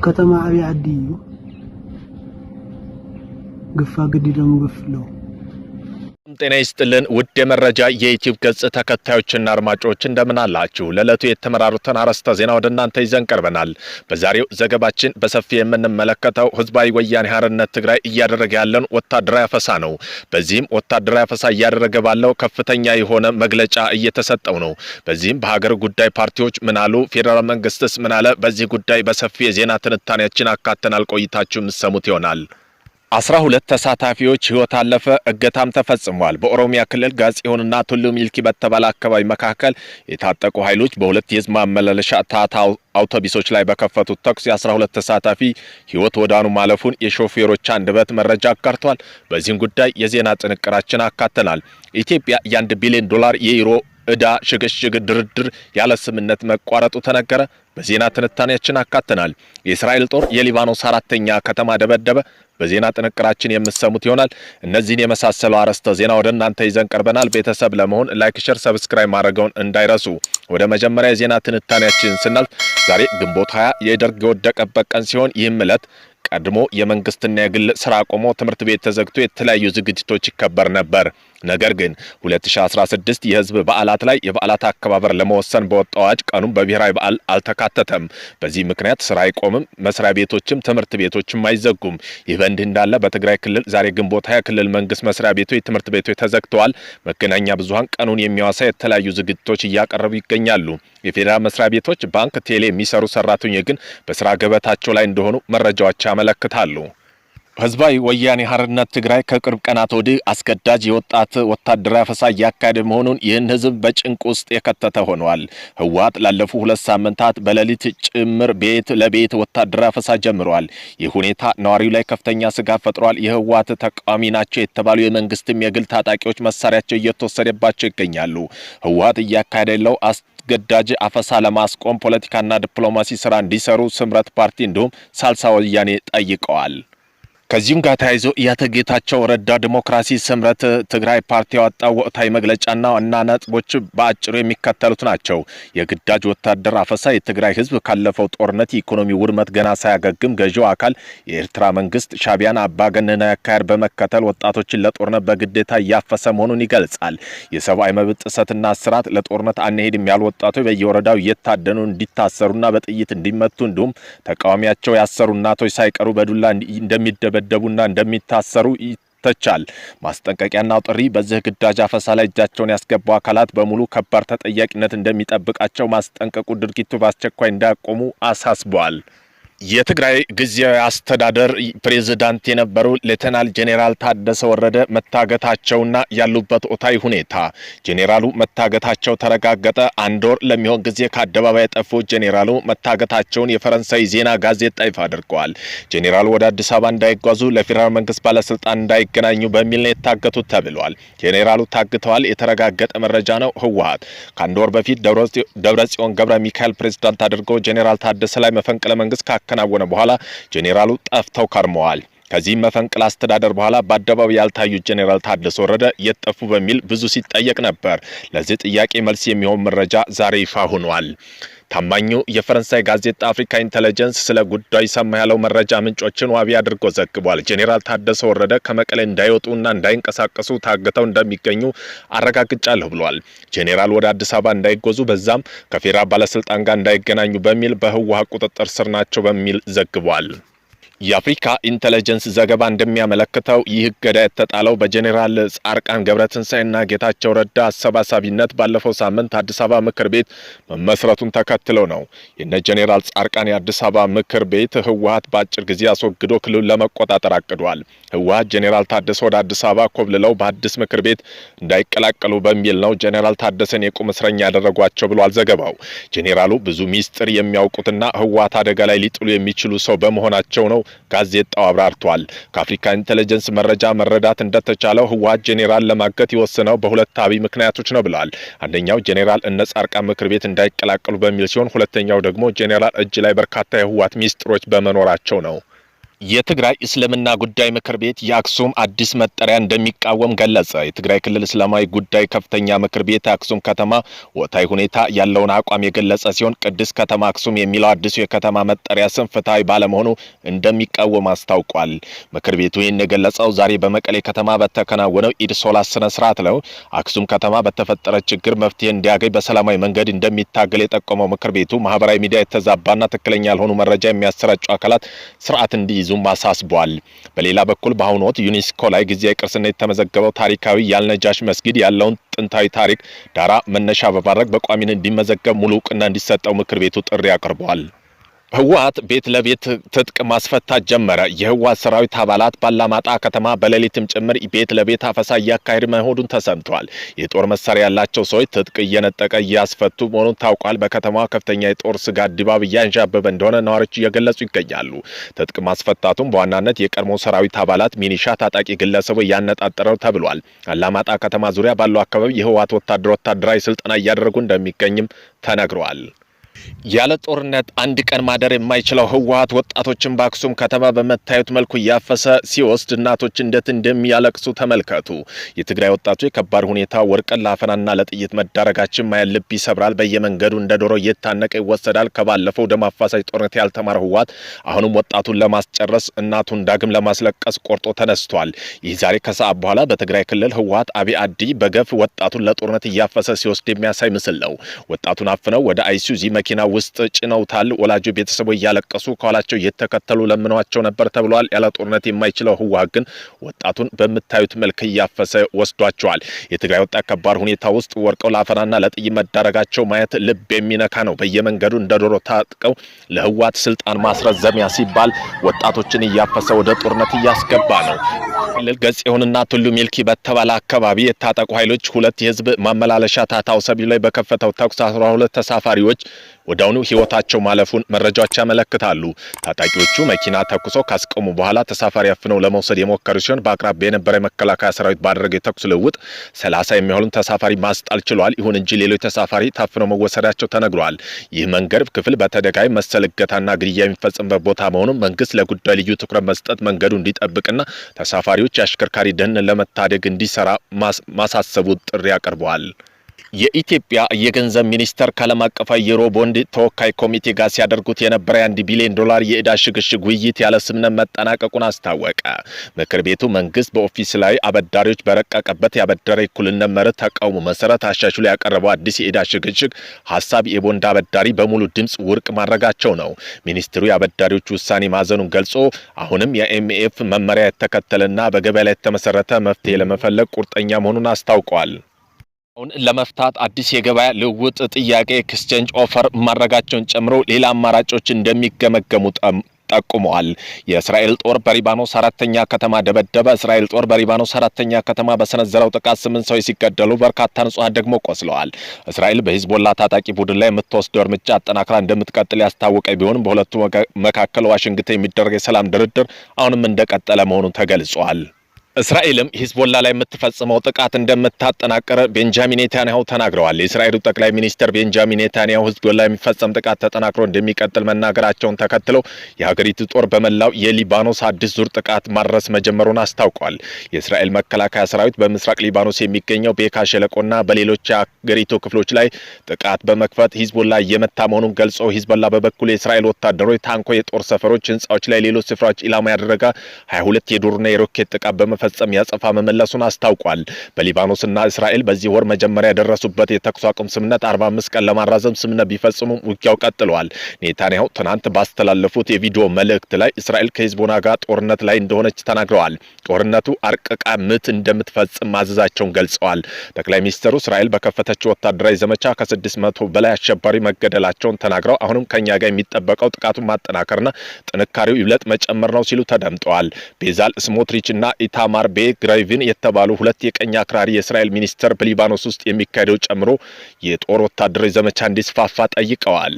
ከተማ አብይ ዓዲ እዩ ግፋ ግዲደም ግፍለው ጤና ይስጥልን ውድ የመረጃ የዩቲዩብ ገጽ ተከታዮችና አድማጮች እንደምን አላችሁ? ለዕለቱ የተመራሩትን አርዕስተ ዜና ወደ እናንተ ይዘን ቀርበናል። በዛሬው ዘገባችን በሰፊ የምንመለከተው ህዝባዊ ወያኔ ሓርነት ትግራይ እያደረገ ያለውን ወታደራዊ አፈሳ ነው። በዚህም ወታደራዊ አፈሳ እያደረገ ባለው ከፍተኛ የሆነ መግለጫ እየተሰጠው ነው። በዚህም በሀገር ጉዳይ ፓርቲዎች ምን አሉ፣ ፌደራል መንግስትስ ምን አለ፣ በዚህ ጉዳይ በሰፊ የዜና ትንታኔያችን አካተናል። ቆይታችሁ የምትሰሙት ይሆናል። 12 ተሳታፊዎች ህይወት አለፈ፣ እገታም ተፈጽሟል። በኦሮሚያ ክልል ጋጽዮንና ቱሉ ሚልኪ በተባለ አካባቢ መካከል የታጠቁ ኃይሎች በሁለት የህዝብ ማመላለሻ ታታ አውቶቡሶች ላይ በከፈቱት ተኩስ የ12 ተሳታፊ ህይወት ወዳኑ ማለፉን የሾፌሮች አንደበት መረጃ አጋርቷል። በዚህም ጉዳይ የዜና ጥንቅራችን አካተናል። ኢትዮጵያ የ1 ቢሊዮን ዶላር የዩሮ እዳ ሽግሽግ ድርድር ያለ ስምምነት መቋረጡ ተነገረ። በዜና ትንታኔያችን አካተናል። የእስራኤል ጦር የሊባኖስ አራተኛ ከተማ ደበደበ። በዜና ጥንቅራችን የምትሰሙት ይሆናል። እነዚህን የመሳሰሉ አርዕስተ ዜና ወደ እናንተ ይዘን ቀርበናል። ቤተሰብ ለመሆን ላይክ፣ ሼር፣ ሰብስክራይብ ማድረግውን እንዳይረሱ። ወደ መጀመሪያ የዜና ትንታኔያችን ስናልፍ ዛሬ ግንቦት 20 የደርግ የወደቀበት ቀን ሲሆን ይህም ዕለት ቀድሞ የመንግስትና የግል ስራ ቆሞ ትምህርት ቤት ተዘግቶ የተለያዩ ዝግጅቶች ይከበር ነበር። ነገር ግን 2016 የህዝብ በዓላት ላይ የበዓላት አከባበር ለመወሰን በወጣው አዋጅ ቀኑን በብሔራዊ በዓል አልተካተተም። በዚህ ምክንያት ስራ አይቆምም፣ መስሪያ ቤቶችም ትምህርት ቤቶችም አይዘጉም። ይህ በእንዲህ እንዳለ በትግራይ ክልል ዛሬ ግንቦት 20 ክልል መንግስት መስሪያ ቤቶች፣ ትምህርት ቤቶች ተዘግተዋል። መገናኛ ብዙሃን ቀኑን የሚያወሳ የተለያዩ ዝግጅቶች እያቀረቡ ይገኛሉ። የፌዴራል መስሪያ ቤቶች፣ ባንክ፣ ቴሌ የሚሰሩ ሰራተኞች ግን በስራ ገበታቸው ላይ እንደሆኑ መረጃዎች ያመለክታሉ። ህዝባዊ ወያኔ ሓርነት ትግራይ ከቅርብ ቀናት ወዲህ አስገዳጅ የወጣት ወታደራዊ አፈሳ እያካሄደ መሆኑን ይህን ህዝብ በጭንቅ ውስጥ የከተተ ሆኗል። ህወሓት ላለፉ 2 ሳምንታት በሌሊት ጭምር ቤት ለቤት ወታደራዊ አፈሳ ጀምሯል። ይህ ሁኔታ ነዋሪው ላይ ከፍተኛ ስጋት ፈጥሯል። የህወሓት ተቃዋሚ ናቸው የተባሉ የመንግስትም የግል ታጣቂዎች መሳሪያቸው እየተወሰደባቸው ይገኛሉ። ህወሓት እያካሄደ ያለው ገዳጅ አፈሳ ለማስቆም ፖለቲካና ዲፕሎማሲ ስራ እንዲሰሩ ስምረት ፓርቲ እንዲሁም ሳልሳይ ወያኔ ጠይቀዋል። ከዚህም ጋር ተያይዞ ያተጌታቸው ረዳ ዲሞክራሲ ስምረት ትግራይ ፓርቲ ያወጣው ወቅታዊ መግለጫና ዋና ነጥቦች በአጭሩ የሚከተሉት ናቸው። የግዳጅ ወታደር አፈሳ የትግራይ ህዝብ ካለፈው ጦርነት የኢኮኖሚ ውድመት ገና ሳያገግም ገዢው አካል የኤርትራ መንግስት ሻቢያን አምባገነናዊ አካሄድ በመከተል ወጣቶችን ለጦርነት በግዴታ እያፈሰ መሆኑን ይገልጻል። የሰብአዊ መብት ጥሰትና እስራት፣ ለጦርነት አንሄድም ያሉ ወጣቶች በየወረዳው እየታደኑ እንዲታሰሩና በጥይት እንዲመቱ እንዲሁም ተቃዋሚያቸው ያሰሩ እናቶች ሳይቀሩ በዱላ እንደሚደበደቡና እንደሚታሰሩ ይተቻል። ማስጠንቀቂያና ጥሪ በዚህ ግዳጅ አፈሳ ላይ እጃቸውን ያስገቡ አካላት በሙሉ ከባድ ተጠያቂነት እንደሚጠብቃቸው ማስጠንቀቁ ድርጊቱ በአስቸኳይ እንዳያቆሙ አሳስበዋል። የትግራይ ጊዜያዊ አስተዳደር ፕሬዝዳንት የነበሩ ሌተናል ጄኔራል ታደሰ ወረደ መታገታቸውና ያሉበት ወቅታዊ ሁኔታ። ጄኔራሉ መታገታቸው ተረጋገጠ። 1 ወር ለሚሆን ጊዜ ከአደባባይ የጠፉ ጄኔራሉ መታገታቸውን የፈረንሳይ ዜና ጋዜጣ ይፋ አድርገዋል። ጄኔራሉ ወደ አዲስ አበባ እንዳይጓዙ፣ ለፌደራል መንግስት ባለስልጣን እንዳይገናኙ በሚል ነው የታገቱት ተብሏል። ጄኔራሉ ታግተዋል የተረጋገጠ መረጃ ነው። ህወሓት ከ1 ወር በፊት ደብረጽዮን ገብረ ሚካኤል ፕሬዝዳንት አድርገው ጄኔራል ታደሰ ላይ መፈንቅለ መንግስት ካከናወነ በኋላ ጄኔራሉ ጠፍተው ከርመዋል። ከዚህ መፈንቅለ አስተዳደር በኋላ በአደባባይ ያልታዩት ጄኔራል ታደሰ ወረደ የጠፉ በሚል ብዙ ሲጠየቅ ነበር። ለዚህ ጥያቄ መልስ የሚሆን መረጃ ዛሬ ይፋ ሆኗል። ታማኙ የፈረንሳይ ጋዜጣ አፍሪካ ኢንተለጀንስ ስለ ጉዳዩ ሰማ ያለው መረጃ ምንጮችን ዋቢ አድርጎ ዘግቧል። ጄኔራል ታደሰ ወረደ ከመቀሌ እንዳይወጡና እንዳይንቀሳቀሱ ታግተው እንደሚገኙ አረጋግጫለሁ ብሏል። ጄኔራል ወደ አዲስ አበባ እንዳይጓዙ በዛም ከፌደራል ባለስልጣን ጋር እንዳይገናኙ በሚል በህወሓት ቁጥጥር ስር ናቸው በሚል ዘግቧል። የአፍሪካ ኢንተለጀንስ ዘገባ እንደሚያመለክተው ይህ እገዳ የተጣለው በጄኔራል ጻድቃን ገብረትንሳኤና ጌታቸው ረዳ አሰባሳቢነት ባለፈው ሳምንት አዲስ አበባ ምክር ቤት መመስረቱን ተከትሎ ነው። የነ ጄኔራል ጻድቃን የአዲስ አበባ ምክር ቤት ህወሓት በአጭር ጊዜ አስወግዶ ክልሉን ለመቆጣጠር አቅዷል። ህወሓት ጄኔራል ታደሰ ወደ አዲስ አበባ ኮብልለው በአዲስ ምክር ቤት እንዳይቀላቀሉ በሚል ነው ጄኔራል ታደሰን የቁም እስረኛ ያደረጓቸው ብሏል ዘገባው። ጄኔራሉ ብዙ ሚስጥር የሚያውቁትና ህወሓት አደጋ ላይ ሊጥሉ የሚችሉ ሰው በመሆናቸው ነው ጋዜጣው አብራርቷል። ከአፍሪካ ኢንተለጀንስ መረጃ መረዳት እንደተቻለው ህወሓት ጄኔራል ለማገት የወሰነው በሁለት አብይ ምክንያቶች ነው ብሏል። አንደኛው ጄኔራል እነ ጻድቃን ምክር ቤት እንዳይቀላቀሉ በሚል ሲሆን፣ ሁለተኛው ደግሞ ጄኔራል እጅ ላይ በርካታ የህወሓት ሚስጥሮች በመኖራቸው ነው። የትግራይ እስልምና ጉዳይ ምክር ቤት የአክሱም አዲስ መጠሪያ እንደሚቃወም ገለጸ። የትግራይ ክልል እስላማዊ ጉዳይ ከፍተኛ ምክር ቤት አክሱም ከተማ ወቅታዊ ሁኔታ ያለውን አቋም የገለጸ ሲሆን ቅድስት ከተማ አክሱም የሚለው አዲሱ የከተማ መጠሪያ ስም ፍትሐዊ ባለመሆኑ እንደሚቃወም አስታውቋል። ምክር ቤቱ ይህን የገለጸው ዛሬ በመቀሌ ከተማ በተከናወነው ኢድ ሶላት ስነ ስርዓት ነው። አክሱም ከተማ በተፈጠረ ችግር መፍትሄ እንዲያገኝ በሰላማዊ መንገድ እንደሚታገል የጠቆመው ምክር ቤቱ ማህበራዊ ሚዲያ የተዛባና ትክክለኛ ያልሆኑ መረጃ የሚያሰራጩ አካላት ስርዓት እንዲይዙ ማሳስቧል። በሌላ በኩል በአሁኑ ወቅት ዩኔስኮ ላይ ጊዜያዊ ቅርስነት የተመዘገበው ታሪካዊ የአልነጃሽ መስጊድ ያለውን ጥንታዊ ታሪክ ዳራ መነሻ በማድረግ በቋሚነት እንዲመዘገብ ሙሉ ዕውቅና እንዲሰጠው ምክር ቤቱ ጥሪ አቅርቧል። ህወሓት ቤት ለቤት ትጥቅ ማስፈታት ጀመረ። የህወሓት ሰራዊት አባላት ባላማጣ ከተማ በሌሊትም ጭምር ቤት ለቤት አፈሳ እያካሄዱ መሆኑን ተሰምቷል። የጦር መሳሪያ ያላቸው ሰዎች ትጥቅ እየነጠቀ እያስፈቱ መሆኑን ታውቋል። በከተማዋ ከፍተኛ የጦር ስጋት ድባብ እያንዣበበ እንደሆነ ነዋሪዎች እየገለጹ ይገኛሉ። ትጥቅ ማስፈታቱም በዋናነት የቀድሞ ሰራዊት አባላት፣ ሚኒሻ፣ ታጣቂ ግለሰቦች ያነጣጠረው ተብሏል። አላማጣ ከተማ ዙሪያ ባለው አካባቢ የህወሓት ወታደራዊ ስልጠና እያደረጉ እንደሚገኝም ተነግሯል። ያለ ጦርነት አንድ ቀን ማደር የማይችለው ህወሓት ወጣቶችን በአክሱም ከተማ በመታየት መልኩ እያፈሰ ሲወስድ እናቶች እንዴት እንደሚያለቅሱ ተመልከቱ። የትግራይ ወጣቶች የከባድ ሁኔታ ወርቀን ለአፈናና ለጥይት መዳረጋችን ማየት ልብ ይሰብራል። በየመንገዱ እንደ ዶሮ እየታነቀ ይወሰዳል። ከባለፈው ደም አፋሳሽ ጦርነት ያልተማረ ህወሓት አሁንም ወጣቱን ለማስጨረስ እናቱን ዳግም ለማስለቀስ ቆርጦ ተነስቷል። ይህ ዛሬ ከሰዓት በኋላ በትግራይ ክልል ህወሓት አብይ አዲ በገፍ ወጣቱን ለጦርነት እያፈሰ ሲወስድ የሚያሳይ ምስል ነው። ወጣቱን አፍነው ወደ አይሱዚ መኪና ውስጥ ጭነውታል። ወላጆ ቤተሰቦች እያለቀሱ ከኋላቸው እየተከተሉ ለምኗቸው ነበር ተብሏል። ያለ ጦርነት የማይችለው ህወሓት ግን ወጣቱን በምታዩት መልክ እያፈሰ ወስዷቸዋል። የትግራይ ወጣት ከባድ ሁኔታ ውስጥ ወርቀው ለአፈናና ለጥይት መዳረጋቸው ማየት ልብ የሚነካ ነው። በየመንገዱ እንደ ዶሮ ታጥቀው ለህወሓት ስልጣን ማስረዘሚያ ሲባል ወጣቶችን እያፈሰ ወደ ጦርነት እያስገባ ነው። ክልል ገጽ የሆነና ቱሉ ሚልኪ በተባለ አካባቢ የታጠቁ ኃይሎች ሁለት የህዝብ ማመላለሻ ታታ አውቶቡስ ላይ በከፈተው ተኩስ 12 ተሳፋሪዎች ወዳውኑ ህይወታቸው ማለፉን መረጃዎች ያመለክታሉ። ታጣቂዎቹ መኪና ተኩሶ ካስቆሙ በኋላ ተሳፋሪ አፍነው ለመውሰድ የሞከሩ ሲሆን በአቅራቢያ የነበረ መከላከያ ሰራዊት ባደረገው የተኩስ ልውውጥ 30 የሚሆኑ ተሳፋሪ ማስጣል ችሏል። ይሁን እንጂ ሌሎች ተሳፋሪ ታፍነው መወሰዳቸው ተነግሯል። ይህ መንገድ ክፍል በተደጋጋሚ መሰል እገታና ግድያ የሚፈጸምበት ቦታ መሆኑን መንግስት ለጉዳዩ ልዩ ትኩረት መስጠት መንገዱ እንዲጠብቅና ተሳፋሪዎች የአሽከርካሪ ደህንነትን ለመታደግ እንዲሰራ ማሳሰቡ ጥሪ አቅርበዋል። የኢትዮጵያ የገንዘብ ሚኒስተር ከዓለም አቀፍ የዩሮ ቦንድ ተወካይ ኮሚቴ ጋር ሲያደርጉት የነበረ $1 ቢሊዮን የዕዳ ሽግሽግ ውይይት ያለ ስምምነት መጠናቀቁን አስታወቀ። ምክር ቤቱ መንግስት በኦፊስ ላይ አበዳሪዎች በረቀቀበት የአበዳሪ እኩልነት መርህ ተቃውሞ መሰረት አሻሽሎ ያቀረበው አዲስ የዕዳ ሽግሽግ ሀሳብ የቦንድ አበዳሪ በሙሉ ድምጽ ውድቅ ማድረጋቸው ነው። ሚኒስትሩ የአበዳሪዎች ውሳኔ ማዘኑን ገልጾ አሁንም የአይኤምኤፍ መመሪያ የተከተለና በገበያ ላይ የተመሰረተ መፍትሄ ለመፈለግ ቁርጠኛ መሆኑን አስታውቋል። ለመፍታት አዲስ የገበያ ልውውጥ ጥያቄ ኤክስቼንጅ ኦፈር ማድረጋቸውን ጨምሮ ሌላ አማራጮች እንደሚገመገሙ ጠቁመዋል። የእስራኤል ጦር በሊባኖስ 4ኛ ከተማ ደበደበ። እስራኤል ጦር በሊባኖስ 4ኛ ከተማ በሰነዘረው ጥቃት 8 ሰዎች ሲገደሉ በርካታ ንጹሃን ደግሞ ቆስለዋል። እስራኤል በሂዝቦላ ታጣቂ ቡድን ላይ የምትወስደው እርምጃ አጠናክራ እንደምትቀጥል ያስታወቀ ቢሆንም በሁለቱ መካከል ዋሽንግተን የሚደረግ የሰላም ድርድር አሁንም እንደቀጠለ መሆኑ ተገልጿል። እስራኤልም ሂዝቦላ ላይ የምትፈጽመው ጥቃት እንደምታጠናቀረ ቤንጃሚን ኔታንያሁ ተናግረዋል። የእስራኤሉ ጠቅላይ ሚኒስትር ቤንጃሚን ኔታንያሁ ሂዝቦላ ላይ የሚፈጸም ጥቃት ተጠናክሮ እንደሚቀጥል መናገራቸውን ተከትለው የሀገሪቱ ጦር በመላው የሊባኖስ አዲስ ዙር ጥቃት ማድረስ መጀመሩን አስታውቋል። የእስራኤል መከላከያ ሰራዊት በምስራቅ ሊባኖስ የሚገኘው ቤካ ሸለቆና በሌሎች የሀገሪቱ ክፍሎች ላይ ጥቃት በመክፈት ሂዝቦላ እየመታ መሆኑን ገልጾ ሂዝቦላ በበኩሉ የእስራኤል ወታደሮች ታንኮ፣ የጦር ሰፈሮች፣ ህንጻዎች ላይ ሌሎች ስፍራዎች ኢላማ ያደረገ 22 የዱርና የሮኬት ጥቃት ፈጸም ያጸፋ መመለሱን አስታውቋል። በሊባኖስና እስራኤል በዚህ ወር መጀመሪያ ያደረሱበት የተኩስ አቁም ስምምነት 45 ቀን ለማራዘም ስምምነት ቢፈጽሙም ውጊያው ቀጥሏል። ኔታንያሁ ትናንት ባስተላለፉት የቪዲዮ መልእክት ላይ እስራኤል ከሂዝቦላ ጋር ጦርነት ላይ እንደሆነች ተናግረዋል። ጦርነቱ አርቅቃ ምት እንደምትፈጽም ማዘዛቸውን ገልጸዋል። ጠቅላይ ሚኒስትሩ እስራኤል በከፈተችው ወታደራዊ ዘመቻ ከ600 በላይ አሸባሪ መገደላቸውን ተናግረው አሁንም ከኛ ጋር የሚጠበቀው ጥቃቱን ማጠናከርና ጥንካሬው ይብለጥ መጨመር ነው ሲሉ ተደምጠዋል። ቤዛል ስሞትሪችና ኢታማር ቤግራቪን የተባሉ ሁለት የቀኝ አክራሪ የእስራኤል ሚኒስተር በሊባኖስ ውስጥ የሚካሄደው ጨምሮ የጦር ወታደራዊ ዘመቻ እንዲስፋፋ ጠይቀዋል።